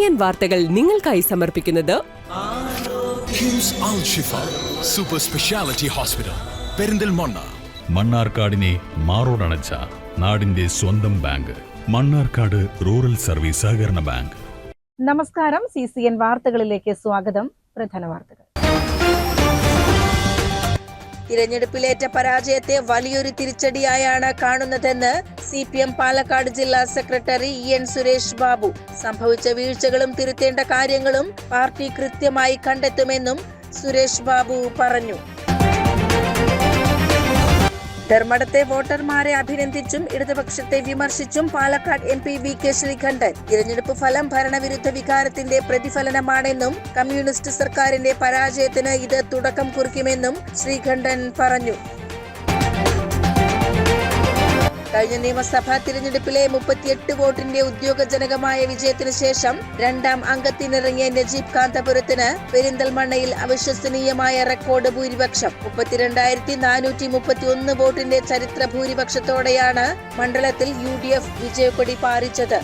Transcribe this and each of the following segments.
CCN വാർത്തകൾ നിങ്ങൾക്കായി സമർപ്പിക്കുന്നത് കിംസ് അൽ ഷിഫ സൂപ്പർ സ്പെഷ്യാലിറ്റി ഹോസ്പിറ്റൽ പെരിന്തൽമണ്ണ. മണ്ണാർക്കാടിനെ മാറോടണച്ച നാടിന്റെ സ്വന്തം ബാങ്ക് മണ്ണാർക്കാട് റൂറൽ സർവീസ് സഹകരണ ബാങ്ക്. നമസ്കാരം. CCN വാർത്തകളിലേക്ക് സ്വാഗതം. പ്രധാന വാർത്തകൾ. തിരഞ്ഞെടുപ്പിലേറ്റ പരാജയത്തെ വലിയൊരു തിരിച്ചടിയായാണ് കാണുന്നതെന്ന് CPM പാലക്കാട് ജില്ലാ സെക്രട്ടറി EN സുരേഷ് ബാബു. സംഭവിച്ച വീഴ്ചകളും തിരുത്തേണ്ട കാര്യങ്ങളും പാർട്ടി കൃത്യമായി കണ്ടെത്തുമെന്നും സുരേഷ് ബാബു പറഞ്ഞു. ധർമ്മടത്തെ വോട്ടർമാരെ അഭിനന്ദിച്ചും ഇടതുപക്ഷത്തെ വിമർശിച്ചും പാലക്കാട് MP VK ശ്രീകണ്ഠൻ. തിരഞ്ഞെടുപ്പ് ഫലം ഭരണവിരുദ്ധ വികാരത്തിന്റെ പ്രതിഫലനമാണെന്നും കമ്മ്യൂണിസ്റ്റ് സർക്കാരിന്റെ പരാജയത്തിന് ഇത് തുടക്കം കുറിക്കുമെന്നും ശ്രീകണ്ഠൻ പറഞ്ഞു. കഴിഞ്ഞ നിയമസഭാ തിരഞ്ഞെടുപ്പിലെ 38 വോട്ടിന്റെ ഉദ്യോഗജനകമായ വിജയത്തിന് ശേഷം രണ്ടാം അംഗത്തിനിറങ്ങിയ നജീബ് കാന്തപുരത്തിന് പെരിന്തൽമണ്ണയിൽ അവിശ്വസനീയമായ റെക്കോർഡ് ഭൂരിപക്ഷം. 32,431 വോട്ടിന്റെ ചരിത്ര ഭൂരിപക്ഷത്തോടെയാണ് മണ്ഡലത്തിൽ UDF വിജയക്കൊടി പാറിച്ചത്.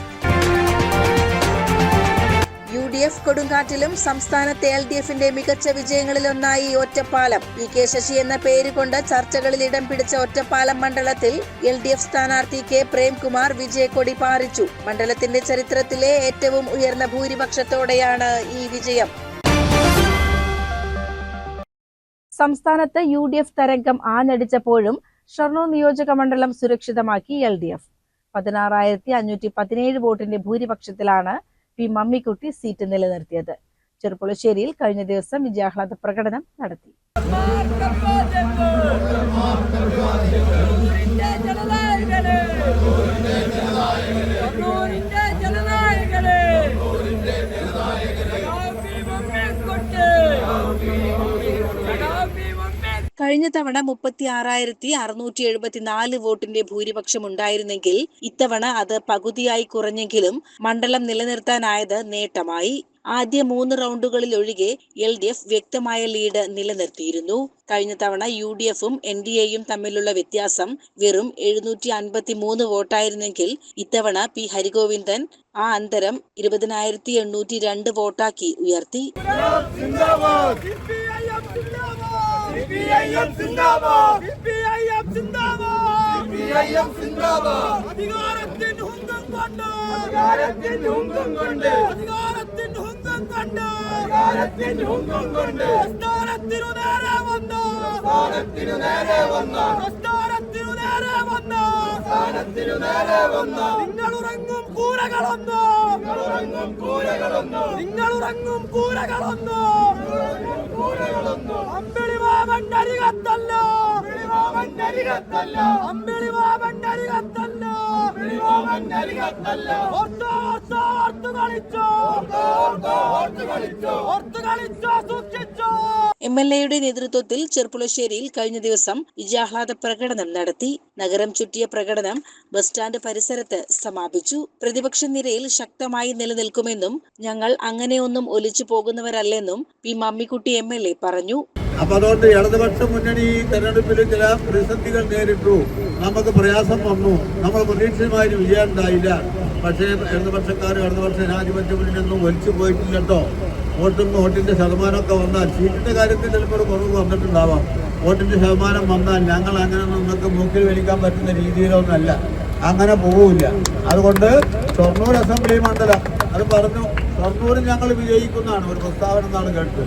UDF കൊടുങ്കാറ്റിലും സംസ്ഥാനത്തെ LDFന്റെ മികച്ച വിജയങ്ങളിലൊന്നായി ഒറ്റപ്പാലം. PK ശശി എന്ന പേരുകൊണ്ട് ചർച്ചകളിൽ ഇടം പിടിച്ച ഒറ്റപ്പാലം മണ്ഡലത്തിൽ LDF സ്ഥാനാർത്ഥി K പ്രേംകുമാർ വിജയക്കൊടി പാറിച്ചു. മണ്ഡലത്തിന്റെ ചരിത്രത്തിലെ ഏറ്റവും ഉയർന്ന ഭൂരിപക്ഷത്തോടെയാണ് ഈ വിജയം. സംസ്ഥാനത്ത് UDF തരംഗം ആഞ്ഞടിച്ചപ്പോഴും ഷൊർണൂർ നിയോജക മണ്ഡലം സുരക്ഷിതമാക്കി LDF. 16,517 വോട്ടിന്റെ ഭൂരിപക്ഷത്തിലാണ് P മമ്മിക്കുട്ടി സീറ്റ് നിലനിർത്തിയത്. ചെറുപ്പുളശ്ശേരിയിൽ കഴിഞ്ഞ ദിവസം വിജയാഹ്ലാദ പ്രകടനം നടത്തി. കഴിഞ്ഞ തവണ 36,674 വോട്ടിന്റെ ഭൂരിപക്ഷം ഉണ്ടായിരുന്നെങ്കിൽ ഇത്തവണ അത് പകുതിയായി കുറഞ്ഞെങ്കിലും മണ്ഡലം നിലനിർത്താനായത് നേട്ടമായി. ആദ്യ 3 റൗണ്ടുകളിൽ ഒഴികെ LDF വ്യക്തമായ ലീഡ് നിലനിർത്തിയിരുന്നു. കഴിഞ്ഞ തവണ UDFും NDAയും തമ്മിലുള്ള വ്യത്യാസം വെറും 753 വോട്ടായിരുന്നെങ്കിൽ ഇത്തവണ P ഹരിഗോവിന്ദൻ ആ അന്തരം 20,802 വോട്ടാക്കി ഉയർത്തി. നിങ്ങളുറങ്ങും കൂരകളൊന്നു MLAയുടെ നേതൃത്വത്തിൽ ചെറുപ്പുളശ്ശേരിയിൽ കഴിഞ്ഞ ദിവസം വിജയാഹ്ലാദ പ്രകടനം നടത്തി. നഗരം ചുറ്റിയ പ്രകടനം ബസ് സ്റ്റാൻഡ് പരിസരത്ത് സമാപിച്ചു. പ്രതിപക്ഷ നിരയിൽ ശക്തമായി നിലനിൽക്കുമെന്നും ഞങ്ങൾ അങ്ങനെയൊന്നും ഒലിച്ചു പോകുന്നവരല്ലെന്നും P മമ്മിക്കുട്ടി MLA പറഞ്ഞു. അപ്പൊ അതുകൊണ്ട് ഇടതുപക്ഷ മുന്നണി തെരഞ്ഞെടുപ്പിൽ ചില പ്രതിസന്ധികൾ നേരിട്ടു, നമുക്ക് പ്രയാസം വന്നു, നമ്മൾ പ്രതീക്ഷിതമായ വിജയം ഉണ്ടായില്ല. പക്ഷേ ഇടതുപക്ഷക്കാരും ഇടതുപക്ഷ ജനാധിപത്യ മുന്നണിയൊന്നും ഒലിച്ചു പോയിട്ടില്ലട്ടോ. വോട്ടിന്റെ ശതമാനമൊക്കെ വന്നാൽ സീറ്റിന്റെ കാര്യത്തിൽ ചിലപ്പോൾ കുറവ് വന്നിട്ടുണ്ടാവാം. വോട്ടിന്റെ ശതമാനം വന്നാൽ ഞങ്ങൾ അങ്ങനെ നിങ്ങൾക്ക് മൂക്കിൽ വലിക്കാൻ പറ്റുന്ന രീതിയിലൊന്നല്ല, അങ്ങനെ പോവില്ല. അതുകൊണ്ട് ഷൊർണൂർ അസംബ്ലി മണ്ഡലം അത് പറഞ്ഞു, ഷൊർണൂരിൽ ഞങ്ങൾ വിജയിക്കുന്നതാണ് ഒരു പ്രസ്താവന എന്നാണ് കേട്ടത്.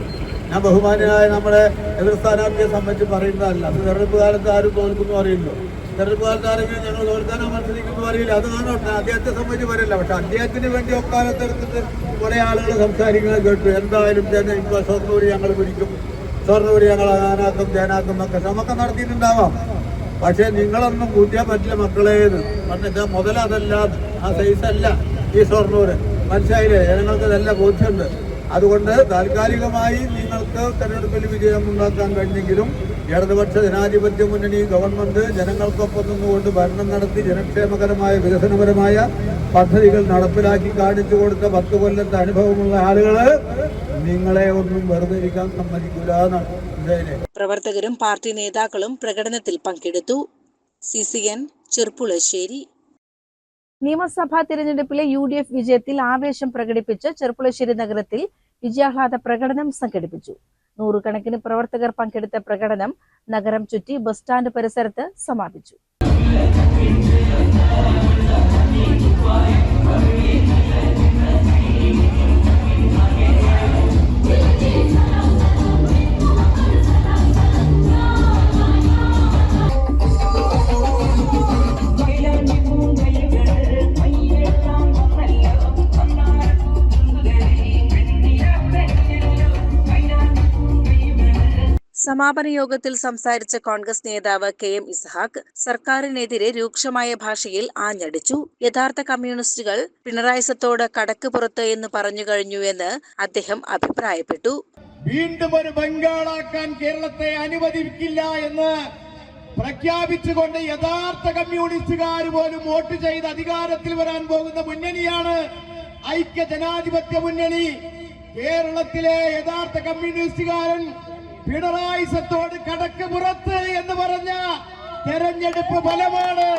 ഞാൻ ബഹുമാന്യനായ നമ്മുടെ എതിർ സ്ഥാനാർത്ഥിയെ സംബന്ധിച്ച് പറയുന്നതല്ല. അത് തെരഞ്ഞെടുപ്പ് കാലത്ത് ആരും തോൽക്കുന്നു അറിയില്ലോ. തെരഞ്ഞെടുപ്പ് കാലത്ത് ആരെങ്കിലും ഞങ്ങൾ തോൽക്കാനോ മത്സരിക്കുന്നു അറിയില്ല. അത് കാണോട്ടെ, അദ്ദേഹത്തെ സംബന്ധിച്ച് പറയില്ല. പക്ഷെ അദ്ദേഹത്തിന് വേണ്ടി ഒക്കാലത്ത് എടുത്തിട്ട് കുറെ ആളുകൾ സംസാരിക്കുന്നത് കേട്ടു. എന്തായാലും ഇപ്പോൾ ഷൊർണൂർ ഞങ്ങൾ പിടിക്കും, ഷൊർണൂർ ഞങ്ങൾ ആനാക്കും ജനാക്കും ഒക്കെ ശ്രമമൊക്കെ നടത്തിയിട്ടുണ്ടാവാം. പക്ഷെ നിങ്ങളൊന്നും കൂട്ടിയാൽ പറ്റില്ല മക്കളേന്ന് പറഞ്ഞിട്ട് മുതലതല്ല, ആ സൈസല്ല ഈ ഷൊർണൂർ. മനസ്സിലായില്ലേ? ജനങ്ങൾക്ക് നല്ല ബോധ്യമുണ്ട്. അതുകൊണ്ട് താൽക്കാലികമായി നിങ്ങൾക്ക് തെരഞ്ഞെടുപ്പിൽ വിജയം ഉണ്ടാക്കാൻ കഴിഞ്ഞെങ്കിലും ഇടതുപക്ഷ ജനാധിപത്യ മുന്നണി ഗവൺമെന്റ് ജനങ്ങൾക്കൊപ്പം നിന്നുകൊണ്ട് ഭരണം നടത്തി ജനക്ഷേമകരമായ വികസനപരമായ പദ്ധതികൾ നടപ്പിലാക്കി കാണിച്ചു കൊടുത്ത 10 കൊല്ലത്തെ അനുഭവമുള്ള ആളുകള് നിങ്ങളെ ഒന്നും വെറുതെ ഇരിക്കാൻ സമ്മതിക്കില്ല എന്നാണ്. പ്രവർത്തകരും പാർട്ടി നേതാക്കളും പ്രകടനത്തിൽ പങ്കെടുത്തു. CCN ചെറുപ്പുളശ്ശേരി. നിയമസഭാ തിരഞ്ഞെടുപ്പിലെ UDF വിജയത്തിൽ ആവേശം പ്രകടിപ്പിച്ച് ചെർപ്പുളശ്ശേരി നഗരത്തിൽ വിജയാഹ്ലാദ പ്രകടനം സംഘടിപ്പിച്ചു. നൂറുകണക്കിന് പ്രവർത്തകർ പങ്കെടുത്ത പ്രകടനം നഗരം ചുറ്റി ബസ് സ്റ്റാൻഡ് പരിസരത്ത് സമാപിച്ചു. സമാപന യോഗത്തിൽ സംസാരിച്ച കോൺഗ്രസ് നേതാവ് KM ഇസ്ഹാഖ് സർക്കാരിനെതിരെ രൂക്ഷമായ ഭാഷയിൽ ആഞ്ഞടിച്ചു. യഥാർത്ഥ കമ്മ്യൂണിസ്റ്റുകൾ പിണറായിസത്തോട് കടക്ക് പുറത്ത് എന്ന് പറഞ്ഞു കഴിഞ്ഞുവെന്ന് അദ്ദേഹം അഭിപ്രായപ്പെട്ടു. വീണ്ടും ഒരു ബംഗാളാക്കാൻ കേരളത്തെ അനുവദിക്കില്ല എന്ന് പ്രഖ്യാപിച്ചുകൊണ്ട് യഥാർത്ഥ കമ്മ്യൂണിസ്റ്റുകാർ പോലും വോട്ട് ചെയ്ത് അധികാരത്തിൽ വരാൻ പോകുന്ന മുന്നണിയാണ് ഐക്യ ജനാധിപത്യ മുന്നണി. കേരളത്തിലെ യഥാർത്ഥ കമ്മ്യൂണിസ്റ്റുകാരൻ പിണറായിസത്തോട് കടക്ക് പുറത്ത് എന്ന് പറഞ്ഞ തെരഞ്ഞെടുപ്പ് ഫലമാണ്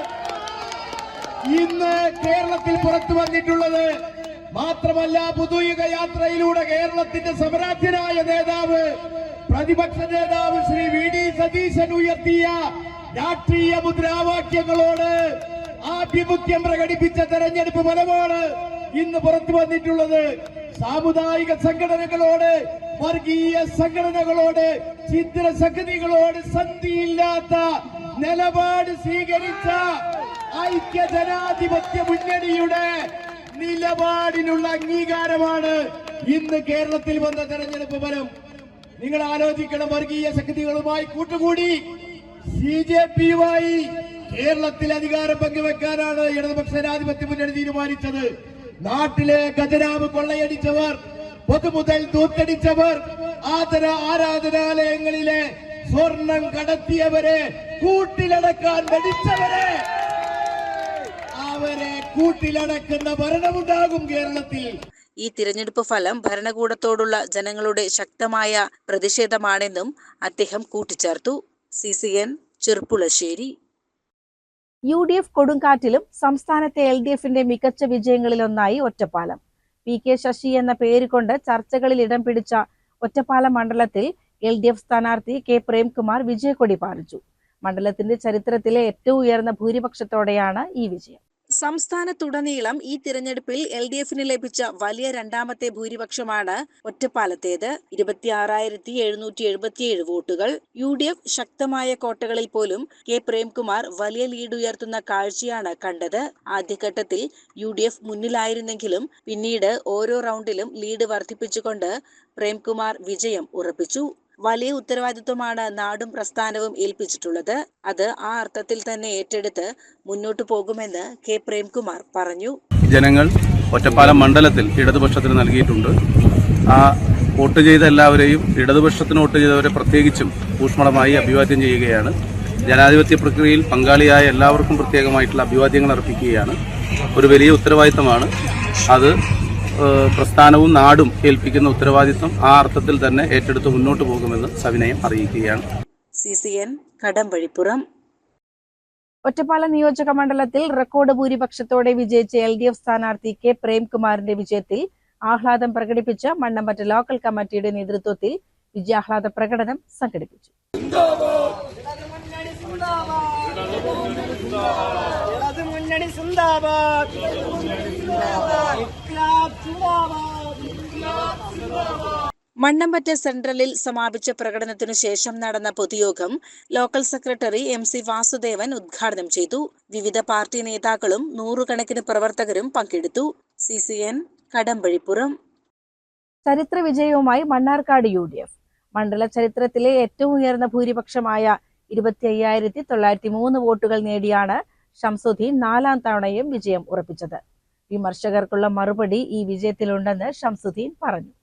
ഇന്ന് കേരളത്തിൽ പുറത്തു വന്നിട്ടുള്ളത്. മാത്രമല്ല, പുതുയുഗ യാത്രയിലൂടെ കേരളത്തിന്റെ സമരാധ്യനായ നേതാവ് പ്രതിപക്ഷ നേതാവ് ശ്രീ VD സതീശൻ ഉയർത്തിയ രാഷ്ട്രീയ മുദ്രാവാക്യങ്ങളോട് ആഭിമുഖ്യം പ്രകടിപ്പിച്ച തെരഞ്ഞെടുപ്പ് ഫലമാണ് ഇന്ന് പുറത്തു വന്നിട്ടുള്ളത്. സാമുദായിക സംഘടനകളോട്, വർഗീയ സംഘടനകളോട്, ചിത്രശക്തികളോട് സന്ധിയില്ലാത്ത നിലപാട് സ്വീകരിച്ച ഐക്യ ജനാധിപത്യ മുന്നണിയുടെ നിലപാടിനുള്ള അംഗീകാരമാണ് ഇന്ന് കേരളത്തിൽ വന്ന തെരഞ്ഞെടുപ്പ് ഫലം. നിങ്ങൾ ആലോചിക്കണം, വർഗീയ ശക്തികളുമായി കൂട്ടുകൂടി CJP-യുമായി കേരളത്തിൽ അധികാരം പങ്കുവെക്കാനാണ് ഇടതുപക്ഷ ജനാധിപത്യ മുന്നണി തീരുമാനിച്ചത്. നാട്ടിലെ ഖജനാവ് കൊള്ളയടിച്ചവർ, പൊതുമുതൽ ദൂർത്തടിച്ചവർ, ആരാധനാലയങ്ങളിലെ സ്വർണം കടത്തിയവരെ, കൂട്ടിലടക്കാൻ മടിച്ചവരെ, അവരെ കൂട്ടിലടക്കുന്ന ഭരണമുണ്ടാകും കേരളത്തിൽ. ഈ തിരഞ്ഞെടുപ്പ് ഫലം ഭരണകൂടത്തോടുള്ള ജനങ്ങളുടെ ശക്തമായ പ്രതിഷേധമാണെന്നും അദ്ദേഹം കൂട്ടിച്ചേർത്തു. CCN ചെർപ്പുളശ്ശേരി. UDF കൊടുങ്കാറ്റിലും സംസ്ഥാനത്തെ LDF-ന്റെ മികച്ച വിജയങ്ങളിലൊന്നായി ഒറ്റപ്പാലം. PK ശശി എന്ന പേരുകൊണ്ട് ചർച്ചകളിൽ ഇടം പിടിച്ച ഒറ്റപ്പാലം മണ്ഡലത്തിൽ LDF സ്ഥാനാർത്ഥി K പ്രേംകുമാർ വിജയക്കൊടി പാറിച്ചു. മണ്ഡലത്തിന്റെ ചരിത്രത്തിലെ ഏറ്റവും ഉയർന്ന ഭൂരിപക്ഷത്തോടെയാണ് ഈ വിജയം. സംസ്ഥാനത്തുടനീളം ഈ തിരഞ്ഞെടുപ്പിൽ LDF-ന് ലഭിച്ച വലിയ രണ്ടാമത്തെ ഭൂരിപക്ഷമാണ് ഒറ്റപ്പാലത്തേത്. 26,777 വോട്ടുകൾ. UDF ശക്തമായ കോട്ടകളിൽ പോലും K പ്രേംകുമാർ വലിയ ലീഡ് ഉയർത്തുന്ന കാഴ്ചയാണ് കണ്ടത്. ആദ്യഘട്ടത്തിൽ UDF മുന്നിലായിരുന്നെങ്കിലും പിന്നീട് ഓരോ റൗണ്ടിലും ലീഡ് വർദ്ധിപ്പിച്ചുകൊണ്ട് പ്രേംകുമാർ വിജയം ഉറപ്പിച്ചു. വലിയ ഉത്തരവാദിത്വമാണ് നാടും പ്രസ്ഥാനവും ഏൽപ്പിച്ചിട്ടുള്ളത്. അത് ആ അർത്ഥത്തിൽ തന്നെ ഏറ്റെടുത്ത് മുന്നോട്ടു പോകുമെന്ന് K പ്രേംകുമാർ പറഞ്ഞു. ജനങ്ങൾ ഒറ്റപ്പാലം മണ്ഡലത്തിൽ ഇടതുപക്ഷത്തിന് നൽകിയിട്ടുണ്ട്. ആ വോട്ട് ചെയ്ത എല്ലാവരെയും, ഇടതുപക്ഷത്തിന് വോട്ട് ചെയ്തവരെ പ്രത്യേകിച്ചും ഊഷ്മളമായി അഭിവാദ്യം ചെയ്യുകയാണ്. ജനാധിപത്യ പ്രക്രിയയിൽ പങ്കാളിയായ എല്ലാവർക്കും പ്രത്യേകമായിട്ടുള്ള അഭിവാദ്യങ്ങൾ അർപ്പിക്കുകയാണ്. ഒരു വലിയ ഉത്തരവാദിത്തമാണ് അത്. പ്രസ്ഥാനവും നാടും ഏൽപ്പിക്കുന്ന ഉത്തരവാദിത്വം ആ അർത്ഥത്തിൽ തന്നെ ഏറ്റെടുത്ത് മുന്നോട്ട് പോകുമെന്ന് സവിനയം അറിയിക്കുകയാണ്. CCN കടമ്പഴിപ്പുറം. ഒറ്റപ്പാലം നിയോജക മണ്ഡലത്തിൽ റെക്കോർഡ് ഭൂരിപക്ഷത്തോടെ വിജയിച്ച LDF സ്ഥാനാർത്ഥി K പ്രേംകുമാറിന്റെ വിജയത്തിൽ ആഹ്ലാദം പ്രകടിപ്പിച്ച് മണ്ണമ്പറ്റ ലോക്കൽ കമ്മിറ്റിയുടെ നേതൃത്വത്തിൽ വിജയാഹ്ലാദ പ്രകടനം സംഘടിപ്പിച്ചു. മണ്ണമ്പറ്റ സെൻട്രലിൽ സമാപിച്ച പ്രകടനത്തിനു ശേഷം നടന്ന പൊതുയോഗം ലോക്കൽ സെക്രട്ടറി MC വാസുദേവൻ ഉദ്ഘാടനം ചെയ്തു. വിവിധ പാർട്ടി നേതാക്കളും നൂറുകണക്കിന് പ്രവർത്തകരും പങ്കെടുത്തു. CCN കടമ്പഴിപ്പുറം. ചരിത്ര വിജയവുമായി മണ്ണാർക്കാട് UDF. മണ്ഡല ചരിത്രത്തിലെ ഏറ്റവും ഉയർന്ന ഭൂരിപക്ഷമായ 25,903 വോട്ടുകൾ നേടിയാണ് ഷംസുദ്ദീൻ 4ാം തവണയും വിജയം ഉറപ്പിച്ചത്. വിമർശകർക്കുള്ള മറുപടി ഈ വിജയത്തിലുണ്ടെന്ന് ഷംസുദ്ദീൻ പറഞ്ഞു.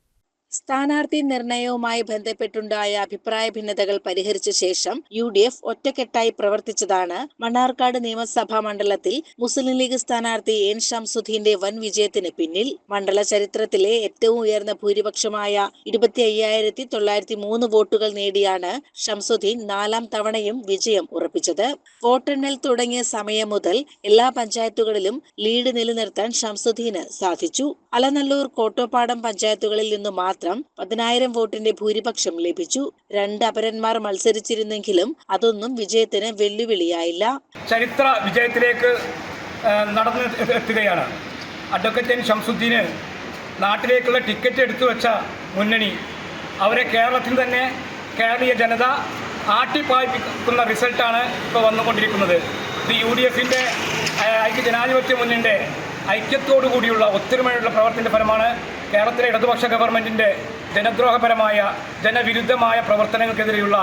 സ്ഥാനാർത്ഥി നിർണയവുമായി ബന്ധപ്പെട്ടുണ്ടായ അഭിപ്രായ ഭിന്നതകൾ പരിഹരിച്ച ശേഷം UDF ഒറ്റക്കെട്ടായി പ്രവർത്തിച്ചതാണ് മണ്ണാർക്കാട് നിയമസഭാ മണ്ഡലത്തിൽ മുസ്ലിം ലീഗ് സ്ഥാനാർത്ഥി N ഷംസുദ്ദീന്റെ വൻ വിജയത്തിന് പിന്നിൽ. മണ്ഡല ചരിത്രത്തിലെ ഏറ്റവും ഉയർന്ന ഭൂരിപക്ഷമായ 25,903 വോട്ടുകൾ നേടിയാണ് ഷംസുദ്ദീൻ 4ാം തവണയും വിജയം ഉറപ്പിച്ചത്. വോട്ടെണ്ണൽ തുടങ്ങിയ സമയം മുതൽ എല്ലാ പഞ്ചായത്തുകളിലും ലീഡ് നിലനിർത്താൻ ഷംസുദ്ദീന് സാധിച്ചു. അലനല്ലൂർ, കോട്ടോപ്പാടം പഞ്ചായത്തുകളിൽ നിന്ന് മാത്രം 10,000 വോട്ടിന്റെ ഭൂരിപക്ഷം ലഭിച്ചു. 2 അപരന്മാർ മത്സരിച്ചിരുന്നെങ്കിലും അതൊന്നും വിജയത്തിന് വെല്ലുവിളിയായില്ല. ചരിത്ര വിജയത്തിലേക്ക് നടന്നു എത്തുകയാണ്. അഡ്വക്കേറ്റ് N ഷംസുദ്ദീന് നാട്ടിലേക്കുള്ള ടിക്കറ്റ് എടുത്തു വെച്ച മുന്നണി അവരെ കേരളത്തിൽ തന്നെ കേരളീയ ജനത ആട്ടിപ്പായിപ്പിക്കുന്ന റിസൾട്ടാണ് ഇപ്പോൾ വന്നുകൊണ്ടിരിക്കുന്നത്. ഇത് UDFന്റെ ഐക്യജനാധിപത്യ മുന്നണിയുടെ ഐക്യത്തോടുകൂടിയുള്ള ഒത്തൊരുമയുള്ള പ്രവർത്തനത്തിന്റെ ഫലമാണ്. കേരളത്തിലെ ഇടതുപക്ഷ ഗവൺമെന്റിന്റെ ജനദ്രോഹപരമായ ജനവിരുദ്ധമായ പ്രവർത്തനങ്ങൾക്കെതിരെയുള്ള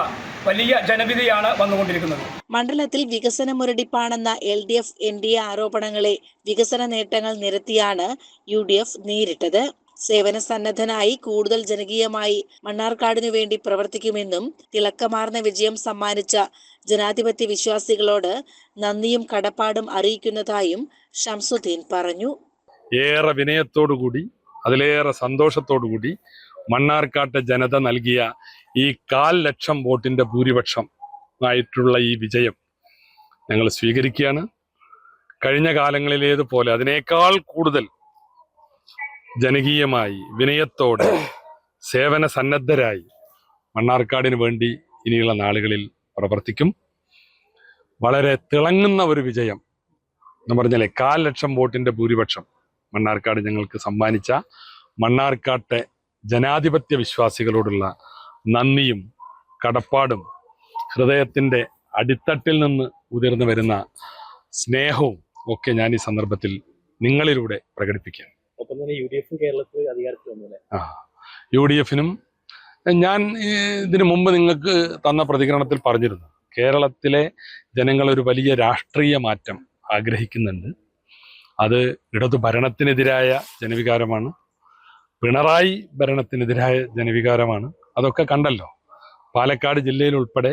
വലിയ ജനവിധിയാണ് വന്നുകൊണ്ടിരിക്കുന്നത്. മണ്ഡലത്തിൽ വികസന മുരടിപ്പാണെന്ന LDF NDA ആരോപണങ്ങളെ വികസന നേട്ടങ്ങൾ നിരത്തിയാണ് UDF നേരിട്ടത്. സേവന സന്നദ്ധനായി കൂടുതൽ ജനകീയമായി മണ്ണാർക്കാടിനു വേണ്ടി പ്രവർത്തിക്കുമെന്നും തിളക്കമാർന്ന വിജയം സമ്മാനിച്ച ജനാധിപത്യ വിശ്വാസികളോട് നന്ദിയും കടപ്പാടും അറിയിക്കുന്നതായും ഷംസുദ്ദീൻ പറഞ്ഞു. ഏറെ വിനയത്തോടുകൂടി അതിലേറെ സന്തോഷത്തോടുകൂടി മണ്ണാർക്കാട്ടെ ജനത നൽകിയ ഈ 1,00,000 വോട്ടിന്റെ ഭൂരിപക്ഷം ആയിട്ടുള്ള ഈ വിജയം ഞങ്ങൾ സ്വീകരിക്കുകയാണ്. കഴിഞ്ഞ കാലങ്ങളിലേതുപോലെ അതിനേക്കാൾ കൂടുതൽ ജനകീയമായി വിനയത്തോടെ സേവന സന്നദ്ധരായി മണ്ണാർക്കാടിന് വേണ്ടി ഇനിയുള്ള നാളുകളിൽ പ്രവർത്തിക്കും. വളരെ തിളങ്ങുന്ന ഒരു വിജയം എന്ന് പറഞ്ഞാലേ 1,00,000 വോട്ടിന്റെ ഭൂരിപക്ഷം മണ്ണാർക്കാട് ഞങ്ങൾക്ക് സമ്മാനിച്ച മണ്ണാർക്കാട്ടെ ജനാധിപത്യ വിശ്വാസികളോടുള്ള നന്ദിയും കടപ്പാടും ഹൃദയത്തിൻ്റെ അടിത്തട്ടിൽ നിന്ന് ഉതിർന്നു വരുന്ന സ്നേഹവും ഒക്കെ ഞാൻ ഈ സന്ദർഭത്തിൽ നിങ്ങളിലൂടെ പ്രകടിപ്പിക്കുകയാണ്. ഒപ്പം തന്നെ UDF കേരളത്തിൽ അധികാരത്തിൽ വന്നു. UDFനും ഞാൻ ഇതിനു മുമ്പ് നിങ്ങൾക്ക് തന്ന പ്രതികരണത്തിൽ പറഞ്ഞിരുന്നു, കേരളത്തിലെ ജനങ്ങൾ ഒരു വലിയ രാഷ്ട്രീയ മാറ്റം ആഗ്രഹിക്കുന്നുണ്ട്. അത് ഇടതു ഭരണത്തിനെതിരായ ജനവികാരമാണ്, പിണറായി ഭരണത്തിനെതിരായ ജനവികാരമാണ്. അതൊക്കെ കണ്ടല്ലോ. പാലക്കാട് ജില്ലയിൽ ഉൾപ്പെടെ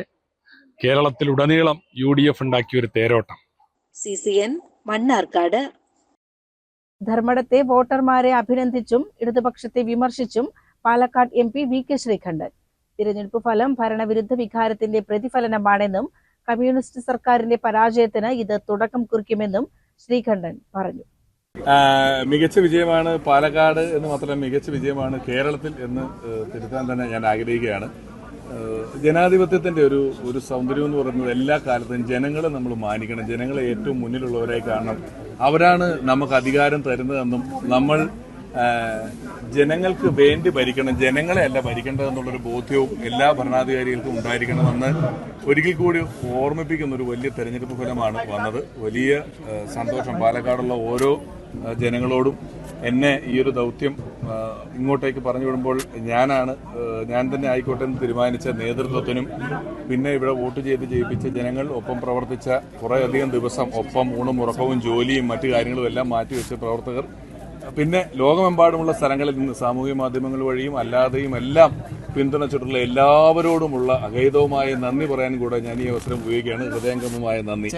കേരളത്തിലുടനീളം UDF ഉണ്ടാക്കിയ ഒരു തേരോട്ടം. CCN മണ്ണാർക്കാട്. ധർമ്മടത്തെ വോട്ടർമാരെ അഭിനന്ദിച്ചും ഇടതുപക്ഷത്തെ വിമർശിച്ചും പാലക്കാട് MP VK ശ്രീകണ്ഠൻ. തിരഞ്ഞെടുപ്പ് ഫലം ഭരണവിരുദ്ധ വികാരത്തിന്റെ പ്രതിഫലനമാണെന്നും കമ്മ്യൂണിസ്റ്റ് സർക്കാരിന്റെ പരാജയത്തിന് ഇത് തുടക്കം കുറിക്കുമെന്നും ശ്രീകണ്ഠൻ പറഞ്ഞു. മികച്ച വിജയമാണ് പാലക്കാട് എന്ന് മാത്രമല്ല മികച്ച വിജയമാണ് കേരളത്തിൽ എന്ന് തിരുത്താൻ തന്നെ ഞാൻ ആഗ്രഹിക്കുകയാണ്. ജനാധിപത്യത്തിന്റെ ഒരു സൗന്ദര്യം എന്ന് പറയുന്നത് എല്ലാ കാലത്തും ജനങ്ങളെ നമ്മൾ മാനിക്കണം, ജനങ്ങളെ ഏറ്റവും മുന്നിലുള്ളവരായി കാണണം. അവരാണ് നമുക്ക് അധികാരം തരുന്നതെന്നും നമ്മൾ ജനങ്ങൾക്ക് വേണ്ടി ഭരിക്കണം, ജനങ്ങളെ അല്ല ഭരിക്കേണ്ടതെന്നുള്ളൊരു ബോധ്യവും എല്ലാ ഭരണാധികാരികൾക്കും ഉണ്ടായിരിക്കണമെന്ന് ഒരിക്കൽ കൂടി ഓർമ്മിപ്പിക്കുന്ന ഒരു വലിയ തെരഞ്ഞെടുപ്പ് ഫലമാണ് വന്നത്. വലിയ സന്തോഷം. പാലക്കാടുള്ള ഓരോ ജനങ്ങളോടും എന്നെ ഈ ഒരു ദൗത്യം ഇങ്ങോട്ടേക്ക് പറഞ്ഞു വിടുമ്പോൾ ഞാൻ തന്നെ ആയിക്കോട്ടെ എന്ന് തീരുമാനിച്ച നേതൃത്വത്തിനും പിന്നെ ഇവിടെ വോട്ട് ചെയ്ത് ജയിപ്പിച്ച ജനങ്ങൾ, ഒപ്പം പ്രവർത്തിച്ച കുറേയധികം ദിവസം ഒപ്പം ഊണും ഉറക്കവും ജോലിയും മറ്റു കാര്യങ്ങളും എല്ലാം മാറ്റിവെച്ച പ്രവർത്തകർ, പിന്നെ ലോകമെമ്പാടുമുള്ള സ്ഥലങ്ങളിൽ നിന്ന് സാമൂഹ്യ മാധ്യമങ്ങൾ വഴിയും അല്ലാതെയും എല്ലാം പിന്തുണച്ചിട്ടുള്ള എല്ലാവരോടുമുള്ള അഗൈതവുമായ നന്ദി പറയാൻ കൂടെ ഞാൻ ഈ അവസരം ഉപയോഗിക്കുകയാണ്. ഹൃദയംഗമമായ നന്ദി.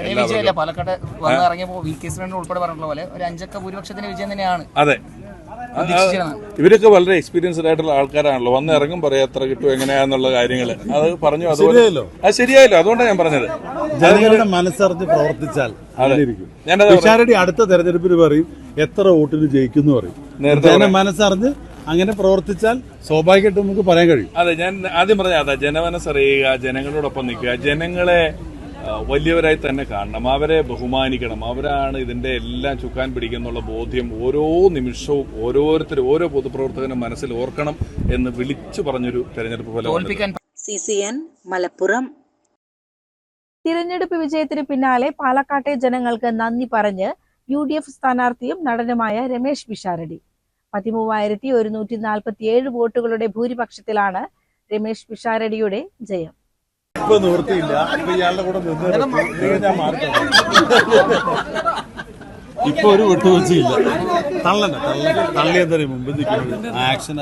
പാലക്കാട് വന്നിറങ്ങിയപ്പോൾ VK ശ്രീകണ്ഠൻ ഉൾപ്പെടെ പറഞ്ഞ പോലെ ഒരു 5 അക്ക ഭൂരിപക്ഷത്തിന്റെ വിജയം തന്നെയാണ്. അതെ, ഇവരൊക്കെ വളരെ എക്സ്പീരിയൻസ്ഡ് ആയിട്ടുള്ള ആൾക്കാരാണല്ലോ. വന്ന് ഇറങ്ങും പറയാം എത്ര കിട്ടും എങ്ങനെയാന്നുള്ള കാര്യങ്ങൾ അത് പറഞ്ഞു. അതുപോലെ അത് ശരിയായല്ലോ. അതുകൊണ്ടാണ് ഞാൻ പറഞ്ഞത്, ജനങ്ങളുടെ മനസ്സറിഞ്ഞ് പ്രവർത്തിച്ചാൽ ഞാനത് അടുത്ത തെരഞ്ഞെടുപ്പിന് പറയും എത്ര വോട്ടിന് ജയിക്കുന്നു പറയും. ജന മനസ്സറിഞ്ഞ് അങ്ങനെ പ്രവർത്തിച്ചാൽ സ്വാഭാവികമായിട്ടും നമുക്ക് പറയാൻ കഴിയും. അതെ, ഞാൻ ആദ്യം പറഞ്ഞ അതാ, ജനമനസ്സറിയുക, ജനങ്ങളോടൊപ്പം നിൽക്കുക, ജനങ്ങളെ വലിയവരായി തന്നെ കാണണം, അവരെ ബഹുമാനിക്കണം, അവരാണ് ഇതിന്റെ എല്ലാം ചുക്കാൻ പിടിക്കുന്നുള്ള ബോധ്യം ഓരോ നിമിഷവും ഓരോരുത്തരും ഓരോ പൊതുപ്രവർത്തകനും മനസ്സിൽ ഓർക്കണം എന്ന് വിളിച്ചു പറഞ്ഞൊരു തെരഞ്ഞെടുപ്പ് ഫലം. CCN മലപ്പുറം. തിരഞ്ഞെടുപ്പ് വിജയത്തിന് പിന്നാലെ പാലക്കാട്ടെ ജനങ്ങൾക്ക് നന്ദി പറഞ്ഞ് UDF സ്ഥാനാർത്ഥിയും നടനുമായ രമേശ് പിഷാരടി. 13,147 വോട്ടുകളുടെ ഭൂരിപക്ഷത്തിലാണ് രമേശ് പിഷാരടിയുടെ ജയം. ഇപ്പൊ നിവൃത്തിയില്ല, ഇയാളുടെ കൂടെ നിന്ന് ഞാൻ മാറി. ഇപ്പൊ ഒരു വിട്ടുവീഴ്ചയില്ല. തള്ളിയതിന് മുമ്പ് നിൽക്കുന്നത് ആക്ഷൻ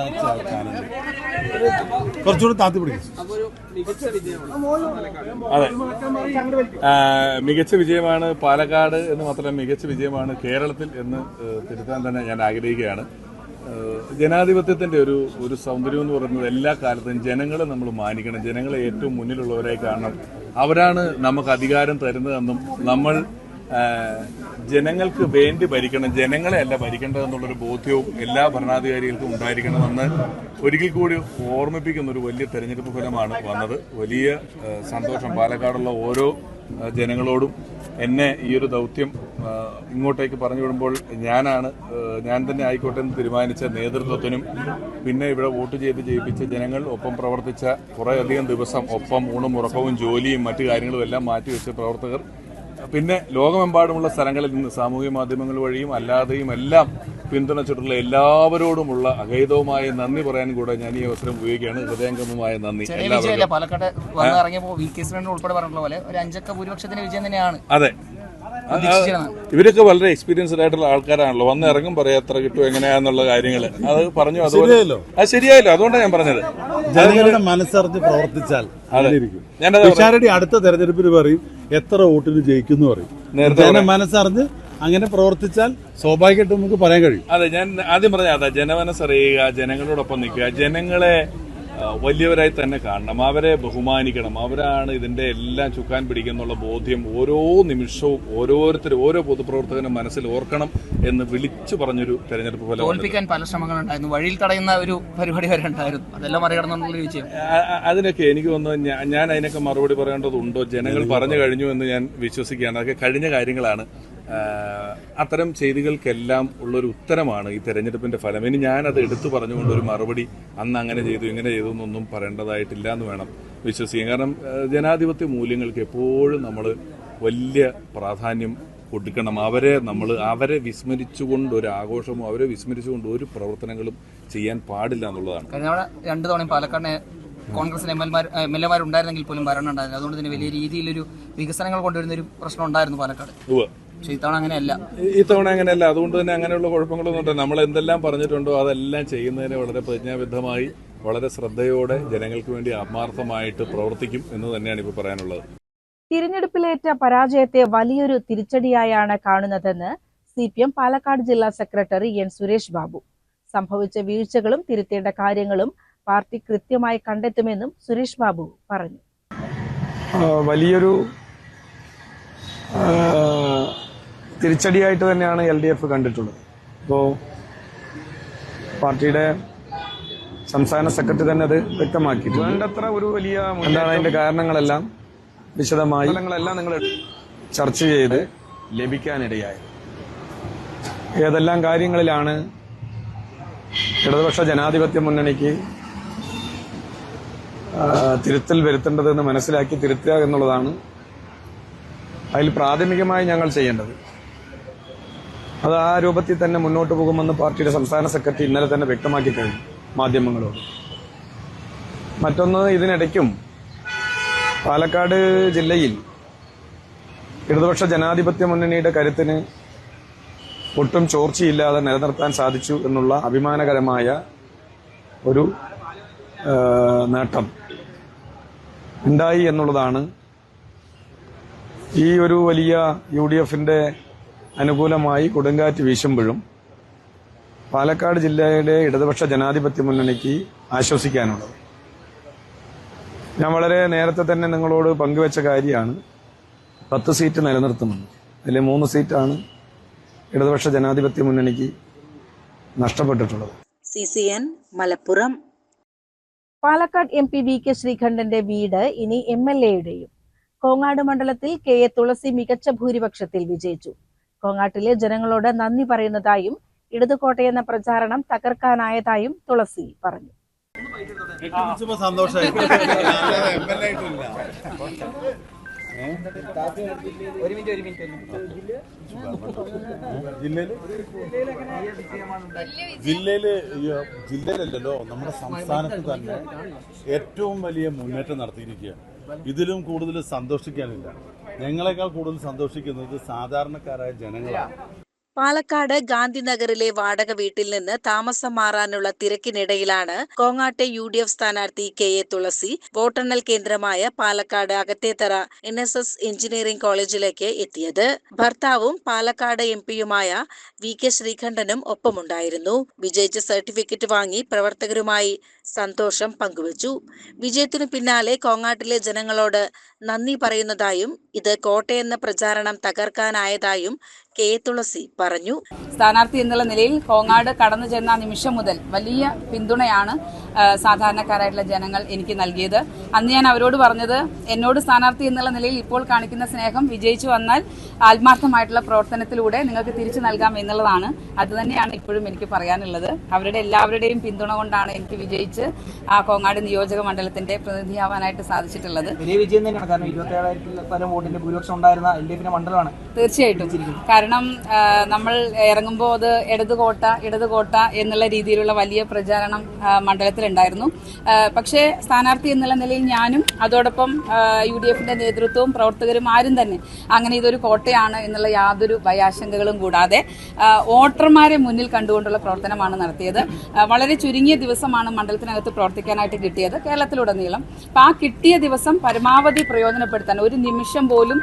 കുറച്ചുകൂടി താത്തി പിടിക്കും. അതെ, മികച്ച വിജയമാണ് പാലക്കാട് എന്ന് മാത്രമല്ല മികച്ച വിജയമാണ് കേരളത്തിൽ എന്ന് തിരുത്താൻ തന്നെ ഞാൻ ആഗ്രഹിക്കുകയാണ്. ജനാധിപത്യത്തിന്റെ ഒരു സൗന്ദര്യം എന്ന് പറയുന്നത് എല്ലാ കാലത്തും ജനങ്ങളെ നമ്മൾ മാനിക്കണം, ജനങ്ങളെ ഏറ്റവും മുന്നിലുള്ളവരായി കാണണം. അവരാണ് നമുക്ക് അധികാരം തരുന്നതെന്നും നമ്മൾ ജനങ്ങൾക്ക് വേണ്ടി ഭരിക്കണം, ജനങ്ങളെ അല്ല ഭരിക്കേണ്ടതെന്നുള്ളൊരു ബോധ്യവും എല്ലാ ഭരണാധികാരികൾക്കും ഉണ്ടായിരിക്കണമെന്ന് ഒരിക്കൽ കൂടി ഓർമ്മിപ്പിക്കുന്ന ഒരു വലിയ തെരഞ്ഞെടുപ്പ് ഫലമാണ് വന്നത്. വലിയ സന്തോഷം. പാലക്കാടുള്ള ഓരോ ജനങ്ങളോടും എന്നെ ഈ ഒരു ദൗത്യം ഇങ്ങോട്ടേക്ക് പറഞ്ഞു വിടുമ്പോൾ ഞാൻ തന്നെ ആയിക്കോട്ടെ എന്ന് തീരുമാനിച്ച നേതൃത്വത്തിനും പിന്നെ ഇവിടെ വോട്ട് ചെയ്ത് ജയിപ്പിച്ച ജനങ്ങൾ ഒപ്പം പ്രവർത്തിച്ച കുറേയധികം ദിവസം ഒപ്പം ഊണും ഉറക്കവും ജോലിയും മറ്റു കാര്യങ്ങളും എല്ലാം മാറ്റിവെച്ച പ്രവർത്തകർ, പിന്നെ ലോകമെമ്പാടുമുള്ള സ്ഥലങ്ങളിൽ നിന്ന് സാമൂഹ്യ മാധ്യമങ്ങൾ വഴിയും അല്ലാതെയും എല്ലാം പിന്തുണച്ചിട്ടുള്ള എല്ലാവരോടുമുള്ള അഗൈതവുമായ നന്ദി പറയാൻ കൂടെ ഞാൻ ഈ അവസരം ഉപയോഗിക്കുകയാണ്. ഹൃദയംഗമമായ നന്ദി. പാലക്കാട് വന്നിറങ്ങിയപ്പോൾ വി കെ ശ്രീകണ്ഠൻ ഉൾപ്പെടെ പറഞ്ഞ പോലെ ഒരു 5 ഭൂരിപക്ഷത്തിന്റെ വിജയം തന്നെയാണ്. അതെ, ഇവരൊക്കെ വളരെ എക്സ്പീരിയൻസ്ഡ് ആയിട്ടുള്ള ആൾക്കാരാണല്ലോ. വന്ന് ഇറങ്ങും പറയാം എത്ര കിട്ടും എങ്ങനെയാന്നുള്ള കാര്യങ്ങൾ അത് പറഞ്ഞു. അതുപോലെ അത് ശരിയായല്ലോ, അതുകൊണ്ടാണ് ഞാൻ പറഞ്ഞത്. ജനങ്ങളുടെ മനസ്സറിഞ്ഞ് പ്രവർത്തിച്ചാൽ പിഷാരടി അടുത്ത തെരഞ്ഞെടുപ്പിന് പറയും എത്ര വോട്ടിന് ജയിക്കുന്നു പറയും. ജന മനസ്സറിഞ്ഞ് അങ്ങനെ പ്രവർത്തിച്ചാൽ സ്വാഭാവികമായിട്ടും നമുക്ക് പറയാൻ കഴിയും. അതെ, ഞാൻ ആദ്യം പറഞ്ഞ അതാ, ജനമനസ്സറിയുക, ജനങ്ങളോടൊപ്പം നിൽക്കുക, ജനങ്ങളെ വലിയവരായി തന്നെ കാണണം, അവരെ ബഹുമാനിക്കണം, അവരാണ് ഇതിന്റെ എല്ലാം ചുക്കാൻ പിടിക്കുന്നുള്ള ബോധ്യം ഓരോ നിമിഷവും ഓരോരുത്തരും ഓരോ പൊതുപ്രവർത്തകനും മനസ്സിൽ ഓർക്കണം എന്ന് വിളിച്ചു പറഞ്ഞൊരു തെരഞ്ഞെടുപ്പ് ഫലം. തോൽപ്പിക്കാൻ പല ശ്രമങ്ങളുണ്ടായിരുന്നു, വഴിയിൽ തടയുന്ന ഒരു പരിപാടി വരെ ഉണ്ടായിരുന്നു, അതെല്ലാം മറികടന്നുള്ള വിജയം. അതിനൊക്കെ എനിക്ക് തോന്നുന്നു ഞാൻ അതിനൊക്കെ മറുപടി പറയേണ്ടതുണ്ടോ? ജനങ്ങൾ പറഞ്ഞു കഴിഞ്ഞു എന്ന് ഞാൻ വിശ്വസിക്കുകയാണ്. അതൊക്കെ കഴിഞ്ഞ കാര്യങ്ങളാണ്. അത്തരം ചെയ്തികൾക്കെല്ലാം ഉള്ളൊരു ഉത്തരമാണ് ഈ തെരഞ്ഞെടുപ്പിന്റെ ഫലം. ഇനി ഞാനത് എടുത്തു പറഞ്ഞുകൊണ്ട് ഒരു മറുപടി അന്ന് അങ്ങനെ ചെയ്തു ഇങ്ങനെ ചെയ്തു എന്നൊന്നും പറയേണ്ടതായിട്ടില്ല എന്ന് വേണം വിശ്വസിക്കാൻ. കാരണം ജനാധിപത്യ മൂല്യങ്ങൾക്ക് എപ്പോഴും നമ്മൾ വലിയ പ്രാധാന്യം കൊടുക്കണം. അവരെ വിസ്മരിച്ചുകൊണ്ട് ഒരു ആഘോഷമോ അവരെ വിസ്മരിച്ചുകൊണ്ട് ഒരു പ്രവർത്തനങ്ങളും ചെയ്യാൻ പാടില്ല എന്നുള്ളതാണ്. കഴിഞ്ഞ 2 തവണയും പാലക്കാടിനെ കോൺഗ്രസിന് എം എൽ എമാരുണ്ടായിരുന്നെങ്കിൽ പോലും ഭരണം ഉണ്ടായിരുന്നു. അതുകൊണ്ട് തന്നെ വലിയ രീതിയിലൊരു വികസനങ്ങൾ കൊണ്ടുവരുന്ന ഒരു പ്രശ്നം ഉണ്ടായിരുന്നു പാലക്കാട്. പക്ഷേ ഇത്തവണ അങ്ങനെയല്ല. അതുകൊണ്ട് തന്നെ അങ്ങനെയുള്ള കുഴപ്പങ്ങളൊന്നും ഉണ്ട്. നമ്മൾ എന്തെല്ലാം പറഞ്ഞിട്ടുണ്ടോ അതെല്ലാം ചെയ്യുന്നതിന് വളരെ പ്രതിജ്ഞാബദ്ധമായി വളരെ ശ്രദ്ധയോടെ ജനങ്ങൾക്ക് വേണ്ടി ആത്മാർത്ഥമായിട്ട് പ്രവർത്തിക്കും എന്ന് തന്നെയാണ് ഇപ്പോൾ പറയാനുള്ളത്. തിരഞ്ഞെടുപ്പിലേറ്റ പരാജയത്തെ വലിയൊരു തിരിച്ചടിയായാണ് കാണുന്നതെന്ന് CPM പാലക്കാട് ജില്ലാ സെക്രട്ടറി N സുരേഷ് ബാബു. സംഭവിച്ച വീഴ്ചകളും തിരുത്തേണ്ട കാര്യങ്ങളും പാർട്ടി കൃത്യമായി കണ്ടെത്തുമെന്നും സുരേഷ് ബാബു പറഞ്ഞു. വലിയൊരു തിരിച്ചടിയായിട്ട് തന്നെയാണ് LDF കണ്ടിട്ടുള്ളത്. ഇപ്പോൾ പാർട്ടിയുടെ സംസ്ഥാന സെക്രട്ടറി തന്നെ അത് വ്യക്തമാക്കി. വേണ്ടത്ര ഒരു വലിയ എന്താണ് അതിന്റെ കാരണങ്ങളെല്ലാം വിശദമായി നിങ്ങൾ ചർച്ച ചെയ്ത് ലഭിക്കാനിടയായത്. ഏതെല്ലാം കാര്യങ്ങളിലാണ് ഇടതുപക്ഷ ജനാധിപത്യ മുന്നണിക്ക് തിരുത്തൽ വരുത്തേണ്ടതെന്ന് മനസ്സിലാക്കി തിരുത്തുക എന്നുള്ളതാണ് അതിൽ പ്രാഥമികമായി ഞങ്ങൾ ചെയ്യേണ്ടത്. അത് ആ രൂപത്തിൽ തന്നെ മുന്നോട്ട് പോകുമെന്ന് പാർട്ടിയുടെ സംസ്ഥാന സെക്രട്ടറി ഇന്നലെ തന്നെ വ്യക്തമാക്കി കഴിഞ്ഞു മാധ്യമങ്ങളോട്. മറ്റൊന്ന്, ഇതിനിടയ്ക്കും പാലക്കാട് ജില്ലയിൽ ഇടതുപക്ഷ ജനാധിപത്യ മുന്നണിയുടെ കരുത്തിന് ഒട്ടും ചോർച്ചയില്ലാതെ നിലനിർത്താൻ സാധിച്ചു എന്നുള്ള അഭിമാനകരമായ ഒരു നേട്ടം ഉണ്ടായി എന്നുള്ളതാണ് ഈ ഒരു വലിയ UDFന്റെ അനുകൂലമായി കൊടുങ്കാറ്റ് വീശുമ്പോഴും പാലക്കാട് ജില്ലയുടെ ഇടതുപക്ഷ ജനാധിപത്യ മുന്നണിക്ക് ആശ്വസിക്കാനുള്ളത്. ഞാൻ വളരെ നേരത്തെ തന്നെ നിങ്ങളോട് പങ്കുവച്ച കാര്യമാണ് 10 സീറ്റ് നിലനിർത്തുമെന്ന്. അതിലെ 3 സീറ്റാണ് ഇടതുപക്ഷ ജനാധിപത്യ മുന്നണിക്ക് നഷ്ടപ്പെട്ടിട്ടുള്ളത്. CCN Malappuram. Palakkad MP VK ശ്രീകണ്ഠന്റെ വീട് ഇനി MLAയുടെയും. കോങ്ങാട് മണ്ഡലത്തിൽ KA തുളസി മികച്ച ഭൂരിപക്ഷത്തിൽ വിജയിച്ചു. കോങ്ങാട്ടിലെ ജനങ്ങളോട് നന്ദി പറയുന്നതായും ഇടതുകോട്ടയെന്ന പ്രചാരണം തകർക്കാനായതായും തുളസി പറഞ്ഞു. ജില്ലയിലല്ലോ നമ്മുടെ സംസ്ഥാനത്ത് തന്നെ ഏറ്റവും വലിയ മുന്നേറ്റം നടത്തിയിരിക്കുകയാണ്. ഇതിലും കൂടുതൽ സന്തോഷിക്കാനില്ല. ഞങ്ങളെക്കാൾ കൂടുതൽ സന്തോഷിക്കുന്നത് സാധാരണക്കാരായ ജനങ്ങളാണ്. പാലക്കാട് ഗാന്ധിനഗറിലെ വാടക വീട്ടിൽ നിന്ന് താമസം മാറാനുള്ള തിരക്കിനിടയിലാണ് കോങ്ങാട്ടെ UDF സ്ഥാനാർത്ഥി KA തുളസി വോട്ടെണ്ണൽ കേന്ദ്രമായ പാലക്കാട് അകത്തേത്തറ NSS എഞ്ചിനീയറിംഗ് കോളേജിലേക്ക് എത്തിയത്. ഭർത്താവും പാലക്കാട് MP-യുമായ VK ശ്രീകണ്ഠനും ഒപ്പമുണ്ടായിരുന്നു. വിജയിച്ച സർട്ടിഫിക്കറ്റ് വാങ്ങി പ്രവർത്തകരുമായി സന്തോഷം പങ്കുവച്ചു. വിജയത്തിനു പിന്നാലെ കോങ്ങാട്ടിലെ ജനങ്ങളോട് നന്ദി പറയുന്നതായും ഇത് കോട്ടയെന്ന പ്രചാരണം തകർക്കാനായതായും KA തുളസി പറഞ്ഞു. സ്ഥാനാർത്ഥി എന്നുള്ള നിലയിൽ കോങ്ങാട് കടന്നു ചെന്ന നിമിഷം മുതൽ വലിയ പിന്തുണയാണ് സാധാരണക്കാരായിട്ടുള്ള ജനങ്ങൾ എനിക്ക് നൽകിയത്. അന്ന് ഞാൻ അവരോട് പറഞ്ഞത്, എന്നോട് സ്ഥാനാർത്ഥി എന്നുള്ള നിലയിൽ ഇപ്പോൾ കാണിക്കുന്ന സ്നേഹം വിജയിച്ചു വന്നാൽ ആത്മാർത്ഥമായിട്ടുള്ള പ്രവർത്തനത്തിലൂടെ നിങ്ങൾക്ക് തിരിച്ചു നൽകാം എന്നുള്ളതാണ്. അതുതന്നെയാണ് ഇപ്പോഴും എനിക്ക് പറയാനുള്ളത്. അവരുടെ എല്ലാവരുടെയും പിന്തുണ കൊണ്ടാണ് എനിക്ക് വിജയിച്ച് ആ കോങ്ങാട് നിയോജക മണ്ഡലത്തിന്റെ പ്രതിനിധിയാവാനായിട്ട് സാധിച്ചിട്ടുള്ളത്. വലിയ വിജയം തന്നെയാണ്. കാരണം 27,000 പരം വോട്ടിന്റെ ഭൂരിപക്ഷം ഉണ്ടായിരുന്ന LDF മണ്ഡലമാണ്. തീർച്ചയായിട്ടും. കാരണം നമ്മൾ ഇറങ്ങുമ്പോൾ അത് ഇടതുകോട്ട എന്നുള്ള രീതിയിലുള്ള വലിയ പ്രചാരണം മണ്ഡലത്തിലുണ്ടായിരുന്നു. പക്ഷേ സ്ഥാനാർത്ഥി എന്നുള്ള നിലയിൽ ഞാനും അതോടൊപ്പം UDFന്റെ നേതൃത്വവും പ്രവർത്തകരും ആരും തന്നെ അങ്ങനെ ഇതൊരു കോട്ടയാണ് എന്നുള്ള യാതൊരു ഭയാശങ്കകളും കൂടാതെ വോട്ടർമാരെ മുന്നിൽ കണ്ടുകൊണ്ടുള്ള പ്രവർത്തനമാണ് നടത്തിയത്. വളരെ ചുരുങ്ങിയ ദിവസമാണ് മണ്ഡലത്തിനകത്ത് പ്രവർത്തിക്കാനായിട്ട് കിട്ടിയത് കേരളത്തിലുടനീളം. അപ്പം ആ കിട്ടിയ ദിവസം പരമാവധി പ്രയോജനപ്പെടുത്താൻ ഒരു നിമിഷം പോലും,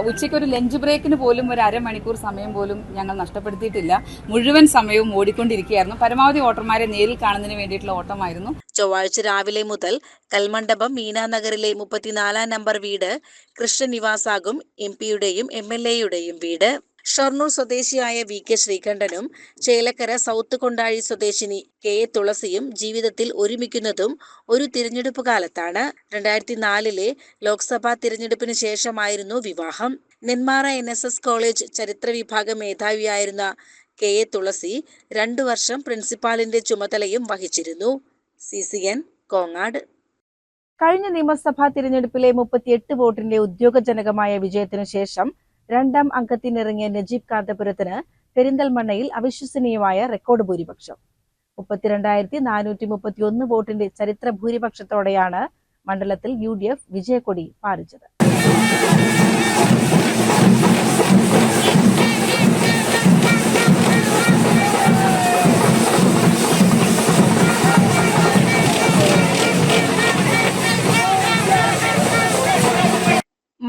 ഉച്ചയ്ക്ക് ഒരു ലഞ്ച് ബ്രേക്കിന് പോലും ഒരു അരമണിക്കൂർ സമയം പോലും ഞങ്ങൾ നഷ്ടപ്പെടുത്തിയിട്ടില്ല. മുഴുവൻ സമയവും ഓടിക്കൊണ്ടിരിക്കുകയായിരുന്നു. പരമാവധി വോട്ടർമാരെ നേരിൽ കാണുന്നതിന് വേണ്ടിയിട്ടുള്ള ഓട്ടമായിരുന്നു. ചൊവ്വാഴ്ച രാവിലെ മുതൽ കൽമണ്ഡപം മീനാനഗറിലെ 34 നമ്പർ വീട് കൃഷ്ണനിവാസാകും MP-യുടെയും MLA-യുടെയും വീട്. ഷൊർണൂർ സ്വദേശിയായ VK ശ്രീകണ്ഠനും ചേലക്കര സൗത്ത് കൊണ്ടാഴി സ്വദേശിനി KA തുളസിയും ജീവിതത്തിൽ ഒരുമിക്കുന്നതും ഒരു തിരഞ്ഞെടുപ്പ് കാലത്താണ്. 2004 ലോക്സഭാ തിരഞ്ഞെടുപ്പിന് ശേഷമായിരുന്നു വിവാഹം. നെന്മാറ NSS കോളേജ് ചരിത്ര വിഭാഗം മേധാവിയായിരുന്ന KA തുളസി 2 വർഷം പ്രിൻസിപ്പാളിന്റെ ചുമതലയും വഹിച്ചിരുന്നു. CCN കോങ്ങാട്. കഴിഞ്ഞ നിയമസഭാ തിരഞ്ഞെടുപ്പിലെ 38 വോട്ടിന്റെ ഉദ്യോഗജനകമായ വിജയത്തിനു ശേഷം 2ാം അംഗത്തിനിറങ്ങിയ നജീബ് കാന്തപുരത്തിന് പെരിന്തൽമണ്ണയിൽ അവിശ്വസനീയമായ റെക്കോർഡ് ഭൂരിപക്ഷം. 32,431 വോട്ടിന്റെ ചരിത്ര ഭൂരിപക്ഷത്തോടെയാണ് മണ്ഡലത്തിൽ UDF വിജയക്കൊടി പാറിച്ചത്.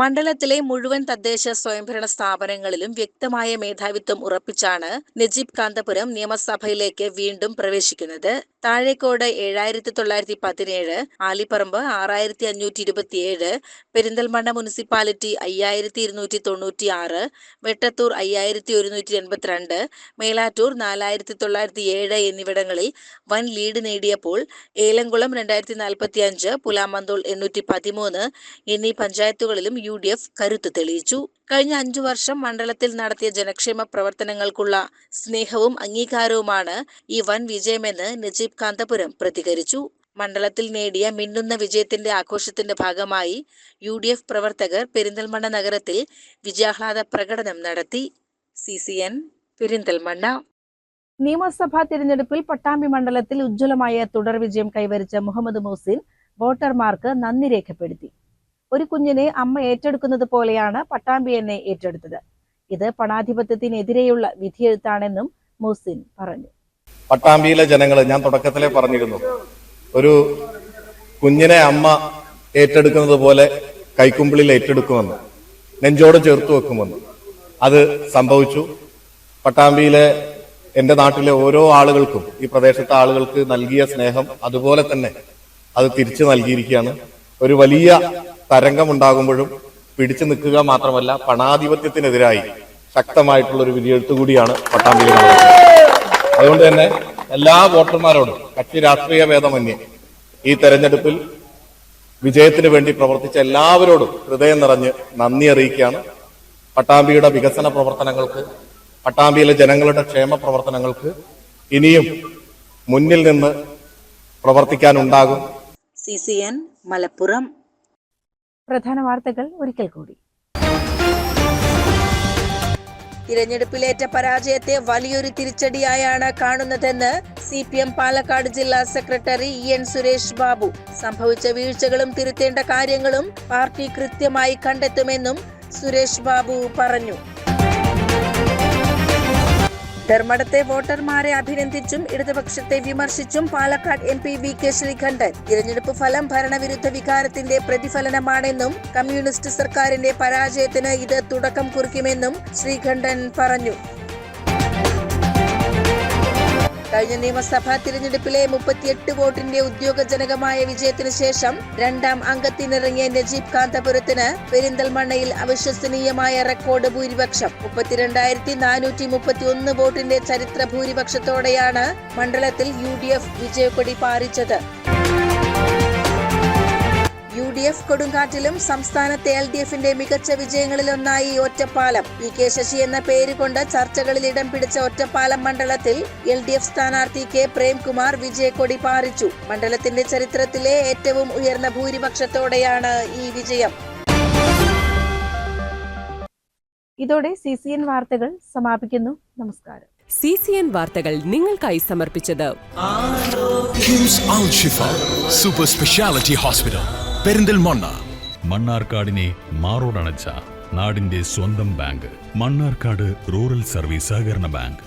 മണ്ഡലത്തിലെ മുഴുവൻ തദ്ദേശ സ്വയംഭരണ സ്ഥാപനങ്ങളിലും വ്യക്തമായ മേധാവിത്വം ഉറപ്പിച്ചാണ് നജീബ് കാന്തപുരം നിയമസഭയിലേക്ക് വീണ്ടും പ്രവേശിക്കുന്നത്. താഴേക്കോട് 7,917, ആലിപ്പറമ്പ് 6,527, പെരിന്തൽമണ്ണ മുനിസിപ്പാലിറ്റി 5,296, വെട്ടത്തൂർ 5,182, മേലാറ്റൂർ 4,907 എന്നിവിടങ്ങളിൽ വൻ ലീഡ് നേടിയപ്പോൾ ഏലംകുളം 2,045, പുലാമന്തോൾ 813 എന്നീ പഞ്ചായത്തുകളിലും UDF കരുത്ത് തെളിയിച്ചു. കഴിഞ്ഞ 5 വർഷം മണ്ഡലത്തിൽ നടത്തിയ ജനക്ഷേമ പ്രവർത്തനങ്ങൾക്കുള്ള സ്നേഹവും അംഗീകാരവുമാണ് ഈ വൻ വിജയമെന്ന് നജീബ് കാന്തപുരം പ്രതികരിച്ചു. മണ്ഡലത്തിൽ നേടിയ മിന്നുന്ന വിജയത്തിന്റെ ആഘോഷത്തിന്റെ ഭാഗമായി UDF പ്രവർത്തകർ പെരിന്തൽമണ്ണ നഗരത്തിൽ വിജയാഹ്ലാദ പ്രകടനം നടത്തി. CCN പെരിന്തൽമണ്ണ. നിയമസഭാ തിരഞ്ഞെടുപ്പിൽ പട്ടാമ്പി മണ്ഡലത്തിൽ ഉജ്ജ്വലമായ തുടർ വിജയം കൈവരിച്ച മുഹമ്മദ് മുഹ്സിൻ വോട്ടർമാർക്ക് നന്ദി രേഖപ്പെടുത്തി. ഒരു കുഞ്ഞിനെ അമ്മ ഏറ്റെടുക്കുന്നത് പോലെയാണ് പട്ടാമ്പി എന്നെ ഏറ്റെടുത്തത്. ഇത് പണാധിപത്യത്തിനെതിരെയുള്ള വിധിയെഴുത്താണെന്നും മുഹ്സിൻ പറഞ്ഞു. പട്ടാമ്പിയിലെ ജനങ്ങൾ, ഞാൻ തുടക്കത്തിലെ പറഞ്ഞിരുന്നു, ഒരു കുഞ്ഞിനെ അമ്മ ഏറ്റെടുക്കുന്നത് പോലെ കൈക്കുമ്പിളിൽ ഏറ്റെടുക്കുമെന്ന്, നെഞ്ചോട് ചേർത്ത് വെക്കുമെന്ന്. അത് സംഭവിച്ചു. പട്ടാമ്പിയിലെ എന്റെ നാട്ടിലെ ഓരോ ആളുകൾക്കും, ഈ പ്രദേശത്തെ ആളുകൾക്ക് നൽകിയ സ്നേഹം അതുപോലെ തന്നെ അത് തിരിച്ചു നൽകിയിരിക്കുകയാണ്. ഒരു വലിയ തരംഗമുണ്ടാകുമ്പോഴും പിടിച്ചു നിൽക്കുക മാത്രമല്ല, പണാധിപത്യത്തിനെതിരായി ശക്തമായിട്ടുള്ള ഒരു വിധിയെഴുത്തു കൂടിയാണ് പട്ടാമ്പിയിൽ നടന്നത്. അതുകൊണ്ട് തന്നെ എല്ലാ വോട്ടർമാരോടും കക്ഷി രാഷ്ട്രീയ ഭേദമന്യേ ഈ തെരഞ്ഞെടുപ്പിൽ വിജയത്തിന് വേണ്ടി പ്രവർത്തിച്ച എല്ലാവരോടും ഹൃദയം നിറഞ്ഞ് നന്ദി അറിയിക്കുകയാണ്. പട്ടാമ്പിയുടെ വികസന പ്രവർത്തനങ്ങൾക്ക്, പട്ടാമ്പിയിലെ ജനങ്ങളുടെ ക്ഷേമ പ്രവർത്തനങ്ങൾക്ക് ഇനിയും മുന്നിൽ നിന്ന് പ്രവർത്തിക്കാനുണ്ടാകും. CCN മലപ്പുറം. പ്രധാന വാർത്തകൾ ഒരിക്കൽ കൂടി. തിരഞ്ഞെടുപ്പിലേറ്റ പരാജയത്തെ വലിയൊരു തിരിച്ചടിയായാണ് കാണുന്നതെന്ന് CPM പാലക്കാട് ജില്ലാ സെക്രട്ടറി EN സുരേഷ് ബാബു. സംഭവിച്ച വീഴ്ചകളും തിരുത്തേണ്ട കാര്യങ്ങളും പാർട്ടി കൃത്യമായി കണ്ടെത്തുമെന്നും സുരേഷ് ബാബു പറഞ്ഞു. ധർമ്മടത്തെ വോട്ടർമാരെ അഭിനന്ദിച്ചും ഇടതുപക്ഷത്തെ വിമർശിച്ചും പാലക്കാട് MP VK ശ്രീകണ്ഠൻ. തിരഞ്ഞെടുപ്പ് ഫലം ഭരണവിരുദ്ധ വികാരത്തിന്റെ പ്രതിഫലനമാണെന്നും കമ്മ്യൂണിസ്റ്റ് സർക്കാരിന്റെ പരാജയത്തിന് ഇത് തുടക്കം കുറിക്കുമെന്നും ശ്രീകണ്ഠൻ പറഞ്ഞു. കഴിഞ്ഞ നിയമസഭാ തിരഞ്ഞെടുപ്പിലെ 38 വോട്ടിന്റെ ഉദ്യോഗജനകമായ വിജയത്തിനു ശേഷം രണ്ടാം അംഗത്തിനിറങ്ങിയ നജീബ് കാന്തപുരത്തിന് പെരിന്തൽമണ്ണയിൽ അവിശ്വസനീയമായ റെക്കോർഡ് ഭൂരിപക്ഷം. 32,431 വോട്ടിന്റെ ചരിത്ര ഭൂരിപക്ഷത്തോടെയാണ് മണ്ഡലത്തിൽ UDF വിജയക്കൊടി പാറിച്ചത്. UDF കൊടുങ്കാറ്റിലും സംസ്ഥാനത്തെ LDFന്റെ മികച്ച വിജയങ്ങളിലൊന്നായി ഒറ്റപ്പാലം. PK ശശി എന്ന പേരുകൊണ്ട് ചർച്ചകളിൽ ഇടം പിടിച്ച ഒറ്റപ്പാലം മണ്ഡലത്തിൽ LDF സ്ഥാനാർത്ഥി K പ്രേംകുമാർ വിജയക്കൊടി പാറിച്ചു. മണ്ഡലത്തിന്റെ ചരിത്രത്തിലെ ഏറ്റവും ഉയർന്ന ഭൂരിപക്ഷത്തോടെയാണ് ഈ വിജയം. ഇതോടെ CCN വാർത്തകൾ സമാപിക്കുന്നു. നമസ്കാരം. CCN വാർത്തകൾ നിങ്ങൾക്കായി സമർപ്പിച്ചത് കിംസ് അൽ ഷിഫ സൂപ്പർ സ്പെഷ്യാലിറ്റി ഹോസ്പിറ്റൽ പെരിന്തൽമണ്ണ. മണ്ണാർക്കാടിനെ മാറോടണച്ച നാടിന്റെ സ്വന്തം ബാങ്ക്. മണ്ണാർക്കാട് റൂറൽ സർവീസ് സഹകരണ ബാങ്ക്.